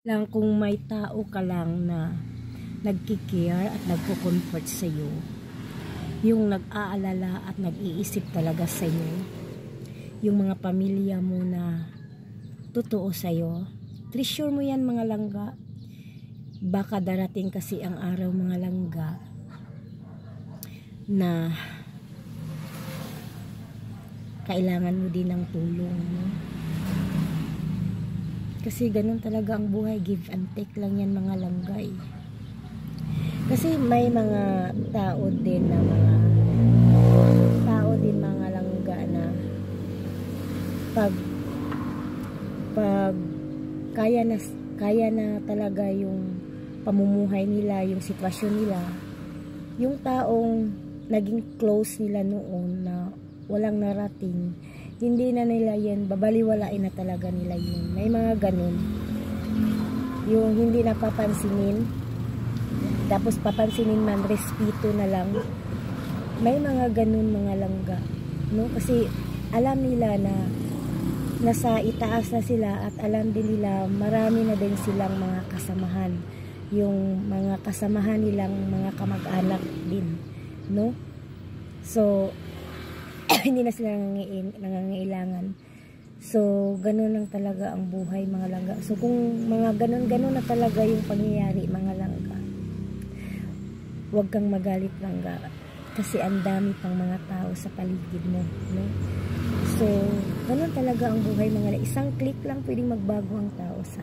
Lang kung may tao ka lang na nagkikare at nagko-comfort sa iyo, yung nag-aalala at nag-iisip talaga sa iyo, yung mga pamilya mo na totoo sa iyo, treasure mo yan mga langga. Baka darating kasi ang araw mga langga na kailangan mo din ng tulong, no? Kasi ganun talaga ang buhay, give and take lang yan mga langgay. Kasi may mga tao din mga langga na pag kaya na talaga yung pamumuhay nila, yung sitwasyon nila, yung taong naging close nila noon na walang narating, hindi na nila yan, babaliwalain na talaga nila yun. May mga ganun, yung hindi napapansinin, tapos papansinin man, respeto na lang. May mga ganun mga langga, no? Kasi alam nila na nasa itaas na sila at alam din nila marami na din silang mga kasamahan, yung mga kasamahan nilang mga kamag-anak din, no? So hindi na sila nangangailangan. So ganun lang talaga ang buhay mga langga. So kung mga ganun na talaga yung pangyayari mga langga, huwag kang magalit langga, kasi ang dami pang mga tao sa paligid mo, no? So ganun talaga ang buhay mga langga. Isang click lang pwedeng magbago ang tao sa